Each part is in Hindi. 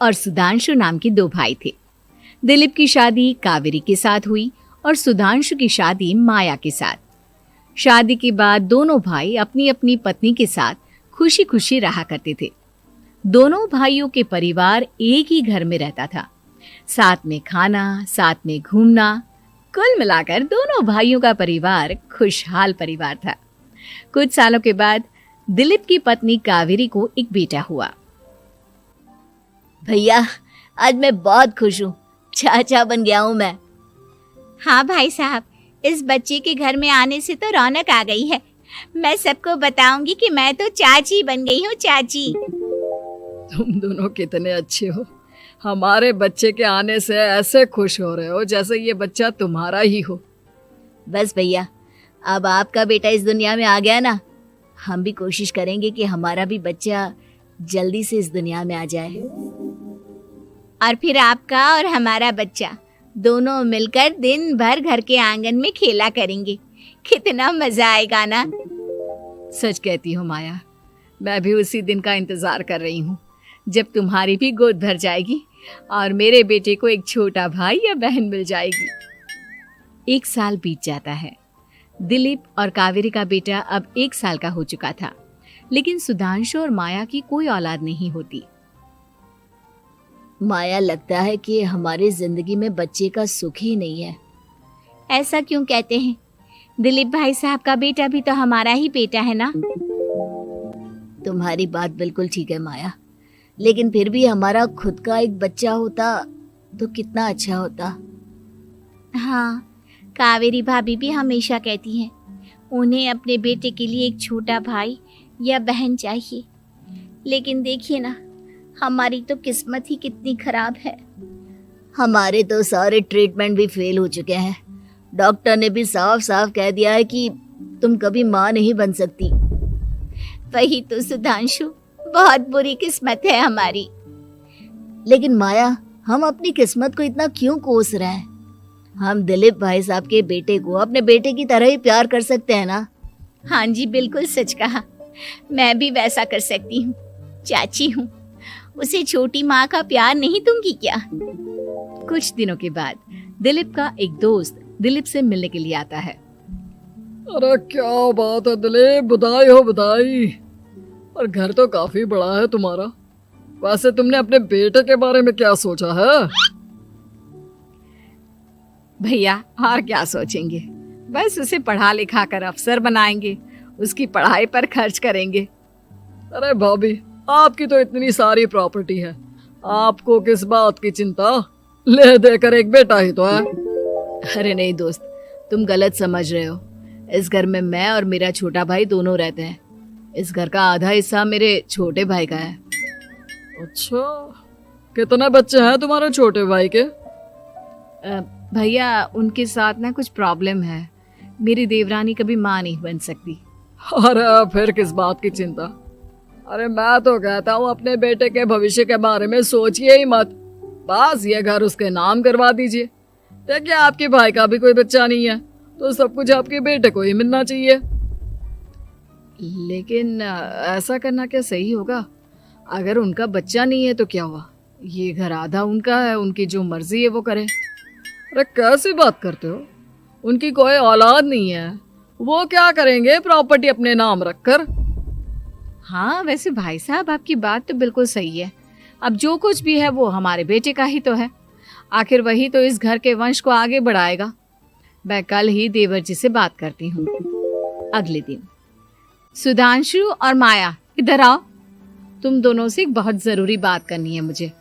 और सुधांशु नाम के दो भाई थे। दिलीप की शादी कावेरी के साथ हुई और सुधांशु की शादी माया के साथ। शादी के बाद दोनों भाई अपनी अपनी पत्नी के साथ खुशी खुशी रहा करते थे। दोनों भाइयों के परिवार एक ही घर में रहता था। साथ में खाना, साथ में घूमना, कुल मिलाकर दोनों भाइयों का परिवार खुशहाल परिवार था। कुछ सालों के बाद दिलीप की पत्नी कावेरी को एक बेटा हुआ। भैया, आज मैं बहुत खुश हूँ, चाचा बन गया हूँ मैं। हाँ भाई साहब, इस बच्चे के घर में आने से तो रौनक आ गई है। मैं सबको बताऊंगी कि मैं तो चाची बन गई हूँ, चाची। तुम दोनों कितने अच्छे हो। हमारे बच्चे के आने से ऐसे खुश हो रहे हो जैसे ये बच्चा तुम्हारा ही हो। बस भैया, अब आपका बेटा इस दुनिया में आ गया ना, हम भी कोशिश करेंगे कि हमारा भी बच्चा जल्दी से इस दुनिया में आ जाए। और फिर आपका और हमारा बच्चा दोनों मिलकर दिन भर घर के आंगन में खेला करेंगे। कितना मजा आएगा ना। सच कहती हो माया, मैं भी उसी दिन का इंतजार कर रही हूँ जब तुम्हारी भी गोद भर जाएगी और मेरे बेटे को एक छोटा भाई या बहन मिल जाएगी। 1 साल बीत जाता है। दिलीप और कावेरी का बेटा अब 1 साल का हो चुका था, लेकिन सुधांशु और माया की कोई औलाद नहीं होती। माया, लगता है कि हमारी जिंदगी में बच्चे का सुख ही नहीं है। ऐसा क्यों कहते हैं? दिलीप भाई साहब का बेटा भी तो हमारा ही बेटा है ना। तुम्हारी बात बिल्कुल ठीक है माया, लेकिन फिर भी हमारा खुद का एक बच्चा होता तो कितना अच्छा होता। हाँ, कावेरी भाभी भी हमेशा कहती हैं उन्हें अपने बेटे के लिए एक छोटा भाई या बहन चाहिए। लेकिन देखिए ना, हमारी तो किस्मत ही कितनी खराब है। हमारे तो सारे ट्रीटमेंट भी फेल हो चुके हैं। डॉक्टर ने भी साफ साफ कह दिया है कि तुम कभी माँ नहीं बन सकती। वही तो सुधांशु, बहुत बुरी किस्मत है हमारी। लेकिन माया, हम अपनी किस्मत को इतना क्यों कोस रहे हैं? हम दिलीप भाई साहब के बेटे को अपने बेटे की तरह ही प्यार कर सकते हैं ना। हाँ जी, बिल्कुल सच कहा। मैं भी वैसा कर सकती हूँ। चाची हूँ, उसे छोटी माँ का प्यार नहीं दूंगी क्या? कुछ दिनों के बाद दिलीप का एक दोस्त दिलीप से मिलने के लिए आता है। अरे क्या बात है दिलीप, बधाई हो बधाई। और घर तो काफी बड़ा है तुम्हारा। वैसे तुमने अपने बेटे के बारे में क्या सोचा है? भैया, और क्या सोचेंगे, बस उसे पढ़ा लिखा कर अफसर बनाएंगे, उसकी पढ़ाई पर खर्च करेंगे। अरे भाभी, आपकी तो इतनी सारी प्रॉपर्टी है, आपको किस बात की चिंता? ले देकर एक बेटा ही तो है। अरे नहीं दोस्त, तुम गलत समझ रहे हो। इस घर में मैं और मेरा छोटा भाई दोनों रहते हैं। इस घर का आधा हिस्सा मेरे छोटे भाई का है। अच्छा, कितने बच्चे हैं तुम्हारे छोटे भाई के? भैया, उनके साथ ना कुछ प्रॉब्लम है। मेरी देवरानी कभी माँ नहीं बन सकती। अरे फिर किस बात की चिंता? अरे मैं तो कहता हूँ अपने बेटे के भविष्य के बारे में सोचिए ही मत। बस ये घर उसके नाम करवा दीजिए। देखिए, आपके भाई का भी कोई बच्चा नहीं है तो सब कुछ आपके बेटे को ही मिलना चाहिए। लेकिन ऐसा करना क्या सही होगा? अगर उनका बच्चा नहीं है तो क्या हुआ? ये घर आधा उनका है, उनकी जो मर्जी है वो करें। अरे कैसी बात करते हो? उनकी कोई औलाद नहीं है, वो क्या करेंगे प्रॉपर्टी अपने नाम रखकर? हाँ, वैसे भाई साहब आपकी बात तो बिल्कुल सही है। अब जो कुछ भी है वो हमारे बेटे का ही तो है। आखिर वही तो इस घर के वंश को आगे बढ़ाएगा। मैं कल ही देवर जी से बात करती हूँ। अगले दिन सुधांशु और माया, इधर आओ। तुम दोनों से एक बहुत जरूरी बात करनी है मुझे।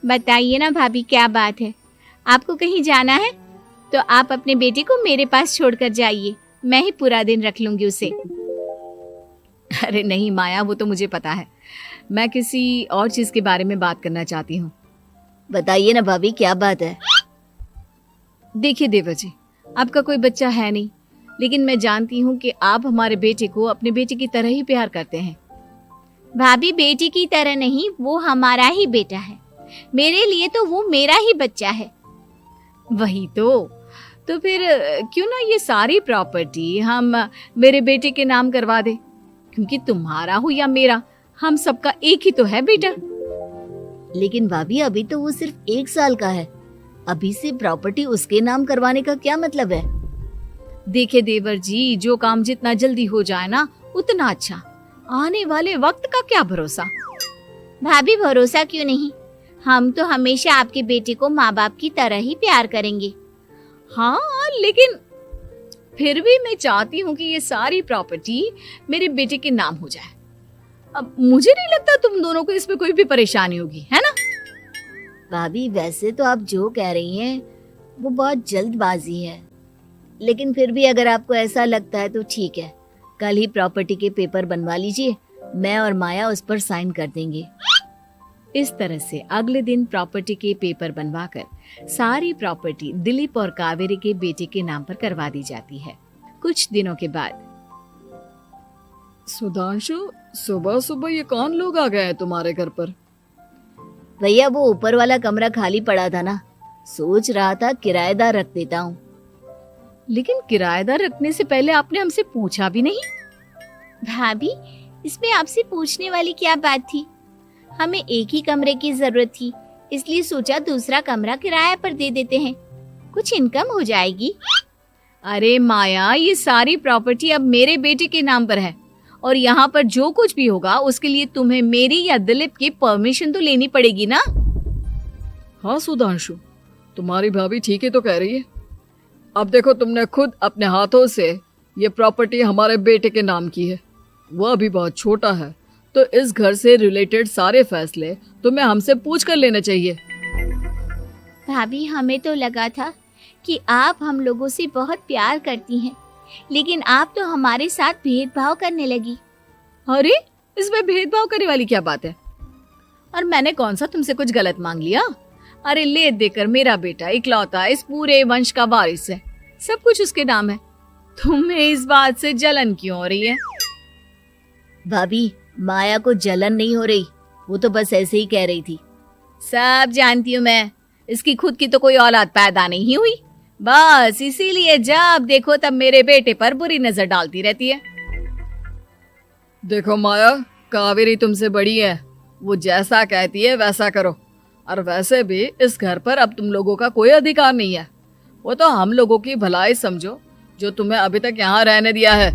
बताइए ना भाभी, क्या बात है? आपको कहीं जाना है तो आप अपने बेटे को मेरे पास छोड़कर जाइए, मैं ही पूरा दिन रख लूंगी उसे। अरे नहीं माया, वो तो मुझे पता है। मैं किसी और चीज के बारे में बात करना चाहती हूँ। बताइए ना भाभी, क्या बात है? देखिए देवर जी, आपका कोई बच्चा है नहीं, लेकिन मैं जानती हूँ कि आप हमारे बेटे को अपने बेटे की तरह ही प्यार करते हैं। भाभी, बेटी की तरह नहीं, वो हमारा ही बेटा है। मेरे लिए तो वो मेरा ही बच्चा है। वही तो फिर क्यों ना ये सारी प्रॉपर्टी हम मेरे बेटे के नाम करवा दे, क्योंकि तुम्हारा हो या मेरा, हम सबका एक ही तो है बेटा। लेकिन भाभी अभी तो वो सिर्फ 1 साल का है, अभी से प्रॉपर्टी उसके नाम करवाने का क्या मतलब है? देखिए देवर जी, जो काम जितना जल्दी हो जाए ना उतना अच्छा। आने वाले वक्त का क्या भरोसा। भाभी भरोसा क्यों नहीं, हम तो हमेशा आपके बेटे को माँ बाप की तरह ही प्यार करेंगे। हाँ, लेकिन फिर भी मैं चाहती हूँ कि ये सारी प्रॉपर्टी मेरे बेटे के नाम हो जाए। अब मुझे नहीं लगता तुम दोनों को इसमें कोई भी परेशानी होगी, है ना? भाभी वैसे तो आप जो कह रही हैं वो बहुत जल्दबाजी है, लेकिन फिर भी अगर आपको ऐसा लगता है तो ठीक है, कल ही प्रॉपर्टी के पेपर बनवा लीजिए, मैं और माया उस पर साइन कर देंगे। इस तरह से अगले दिन प्रॉपर्टी के पेपर बनवाकर सारी प्रॉपर्टी दिलीप और कावेरी के बेटे के नाम पर करवा दी जाती है। कुछ दिनों के बाद सुधांशु, सुबह सुबह ये कौन लोग आ गए हैं तुम्हारे घर पर? भैया वो ऊपर वाला कमरा खाली पड़ा था ना, सोच रहा था किराएदार रख देता हूँ। लेकिन किराएदार रखने से पहले आपने हमसे पूछा भी नहीं। भाभी इसमें आपसे पूछने वाली क्या बात थी, हमें एक ही कमरे की जरूरत थी, इसलिए सोचा दूसरा कमरा किराए पर दे देते हैं, कुछ इनकम हो जाएगी। अरे माया, ये सारी प्रॉपर्टी अब मेरे बेटे के नाम पर है और यहाँ पर जो कुछ भी होगा उसके लिए तुम्हें मेरी या दिलीप की परमिशन तो लेनी पड़ेगी ना। हाँ सुधांशु, तुम्हारी भाभी ठीक ही तो कह रही है। अब देखो, तुमने खुद अपने हाथों से ये प्रॉपर्टी हमारे बेटे के नाम की है, वो अभी बहुत छोटा है, तो इस घर से रिलेटेड सारे फैसले तुम्हें हमसे पूछ कर लेने चाहिए। भाभी हमें तो लगा था कि आप हम लोगों से बहुत प्यार करती हैं, लेकिन आप तो हमारे साथ भेदभाव करने लगी। अरे इसमें भेदभाव करने वाली क्या बात है? और मैंने कौन सा तुमसे कुछ गलत मांग लिया? अरे ले देकर मेरा बेटा इकलौता इस पूरे वंश का वारिस है, सब कुछ उसके नाम है। तुम्हें इस बात से जलन क्यों हो रही है? भाभी माया को जलन नहीं हो रही, वो तो बस ऐसे ही कह रही थी। सब जानती हूँ मैं, इसकी खुद की तो कोई औलाद पैदा नहीं हुई, बस इसीलिए जब देखो तब मेरे बेटे पर बुरी नजर डालती रहती है। देखो माया, कावेरी तुमसे बड़ी है, वो जैसा कहती है वैसा करो। और वैसे भी इस घर पर अब तुम लोगों का कोई अधिकार नहीं है, वो तो हम लोगों की भलाई समझो जो तुम्हें अभी तक यहाँ रहने दिया है।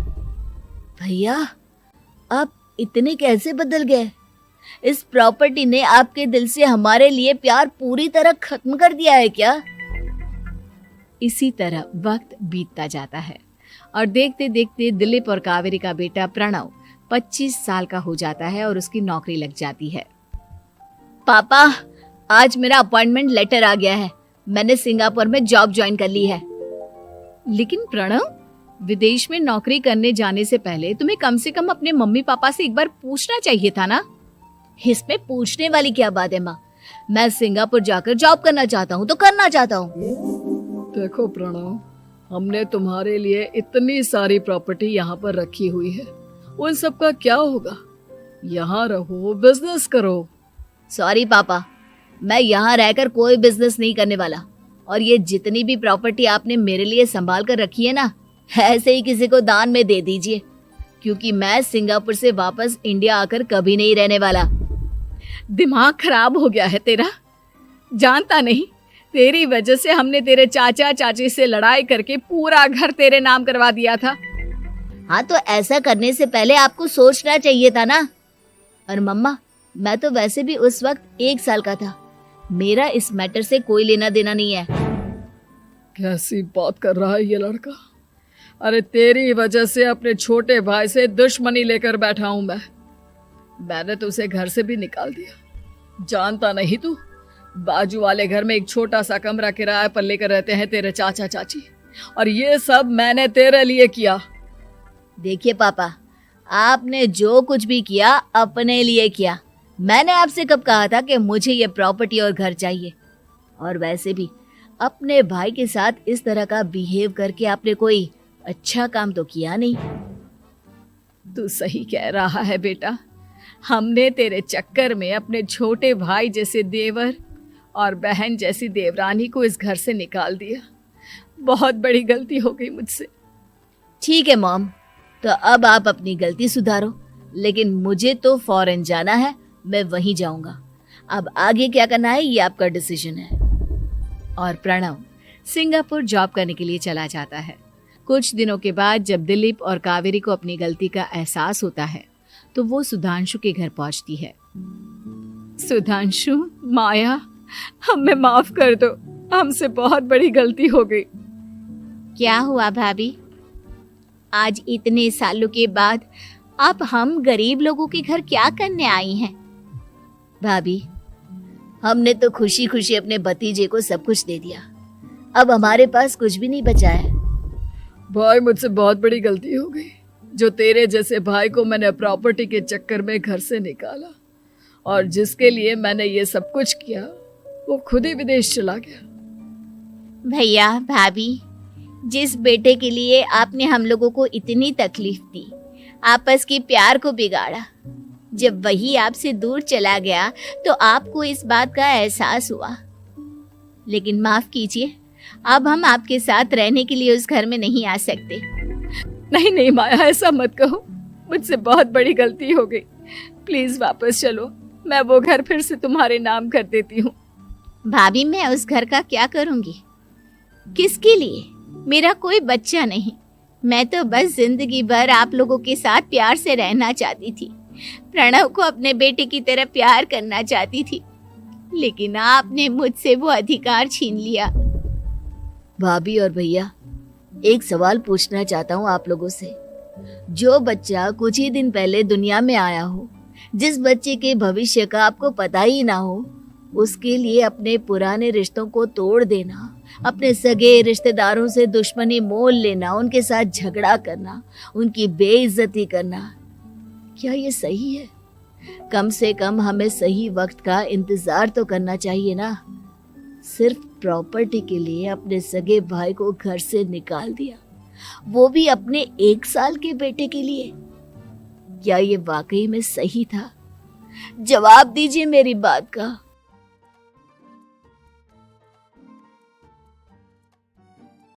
भैया आप इतने कैसे बदल गए? इस प्रॉपर्टी ने आपके दिल से हमारे लिए प्यार पूरी तरह खत्म कर दिया है क्या? इसी तरह वक्त बीतता जाता है और देखते देखते दिलीप और कावेरी का बेटा प्रणव 25 साल का हो जाता है और उसकी नौकरी लग जाती है। पापा आज मेरा अपॉइंटमेंट लेटर आ गया है, मैंने सिंगापुर में जॉब ज्वाइन कर ली है। लेकिन प्रणव, विदेश में नौकरी करने जाने से पहले तुम्हें कम से कम अपने मम्मी पापा से एक बार पूछना चाहिए था ना। इसमें पूछने वाली क्या बात है माँ, मैं सिंगापुर जाकर जॉब करना चाहता हूँ तो करना चाहता हूँ। देखो प्रणव, हमने तुम्हारे लिए इतनी सारी प्रॉपर्टी यहाँ पर रखी हुई है, उन सब का क्या होगा? यहाँ रहो, बिजनेस करो। सॉरी पापा, मैं यहाँ रहकर कोई बिजनेस नहीं करने वाला, और ये जितनी भी प्रॉपर्टी आपने मेरे लिए संभाल कर रखी है ना, ऐसे ही किसी को दान में दे दीजिए, क्योंकि मैं सिंगापुर से वापस इंडिया आकर कभी नहीं रहने वाला। दिमाग खराब हो गया है तेरा, जानता नहीं तेरी वजह से हमने तेरे चाचा चाची से लड़ाई करके पूरा घर तेरे नाम करवा दिया था। हाँ तो ऐसा करने से पहले आपको सोचना चाहिए था ना। और मम्मा, मैं तो वैसे भी उस वक्त 1 साल का था, मेरा इस मैटर से कोई लेना देना नहीं है। कैसी बात कर रहा है ये लड़का? अरे तेरी वजह से अपने छोटे भाई से दुश्मनी लेकर बैठा हूं मैंने तो उसे घर से भी निकाल दिया। जानता नहीं तू, बाजू वाले घर में एक छोटा सा कमरा किराए पर लेकर रहते हैं तेरे चाचा चाची, और ये सब मैंने तेरे लिए किया। देखिए पापा, आपने जो कुछ भी किया अपने लिए किया। मैंने आपसे कब कहा था कि मुझे ये प्रॉपर्टी और घर चाहिए? और वैसे भी अपने भाई के साथ इस तरह का बिहेव करके आपने कोई अच्छा काम तो किया नहीं। तू सही कह रहा है बेटा, हमने तेरे चक्कर में अपने छोटे भाई जैसे देवर और बहन जैसी देवरानी को इस घर से निकाल दिया। बहुत बड़ी गलती हो गई मुझसे। ठीक है मॉम, तो अब आप अपनी गलती सुधारो, लेकिन मुझे तो फौरन जाना है, मैं वहीं जाऊंगा। अब आगे क्या करना है ये आपका डिसीजन है। और प्रणव सिंगापुर जॉब करने के लिए चला जाता है। कुछ दिनों के बाद जब दिलीप और कावेरी को अपनी गलती का एहसास होता है तो वो सुधांशु के घर पहुंचती है। सुधांशु, माया, हमें माफ कर दो, हमसे बहुत बड़ी गलती हो गई। क्या हुआ भाभी? आज इतने सालों के बाद आप हम गरीब लोगों के घर क्या करने आई हैं? भाभी, हमने तो खुशी खुशी अपने भतीजे को सब कुछ दे दिया, अब हमारे पास कुछ भी नहीं बचा है। भाई मुझसे बहुत बड़ी गलती हो गई। जो तेरे जैसे भाई को मैंने प्रॉपर्टी के चक्कर में घर से निकाला और जिसके लिए मैंने ये सब कुछ किया वो खुद ही विदेश चला गया। भैया भाभी, जिस बेटे के लिए आपने हम लोगों को इतनी तकलीफ दी, आपस के प्यार को बिगाड़ा, जब वही आपसे दूर चला गया तो आपको इस बात का एहसास हुआ। लेकिन माफ कीजिए, अब हम आपके साथ रहने के लिए उस घर में नहीं आ सकते। नहीं नहीं माया, ऐसा मत कहो, मुझसे बहुत बड़ी गलती हो गई। प्लीज वापस चलो, मैं वो घर फिर से तुम्हारे नाम कर देती हूँ। भाभी, मैं उस घर का क्या करूंगी? किसके लिए? मेरा कोई बच्चा नहीं, मैं तो बस जिंदगी भर आप लोगों के साथ प्यार से रहना चाहती थी। प्रणव को अपने बेटे की तरह प्यार करना चाहती थी, लेकिन आपने मुझसे वो अधिकार छीन लिया। भाभी और भैया, एक सवाल पूछना चाहता हूँ आप लोगों से। जो बच्चा कुछ ही दिन पहले दुनिया में आया हो, जिस बच्चे के भविष्य का आपको पता ही ना हो, उसके लिए अपने पुराने रिश्तों को तोड़ देना, अपने सगे रिश्तेदारों से दुश्मनी मोल लेना, उनके साथ झगड़ा करना, उनकी बेइज्जती करना, क्या ये सही है? कम से कम हमें सही वक्त का इंतजार तो करना चाहिए ना। सिर्फ प्रॉपर्टी के लिए अपने सगे भाई को घर से निकाल दिया, वो भी अपने 1 साल के बेटे के लिए। क्या ये वाकई में सही था? जवाब दीजिए मेरी बात का।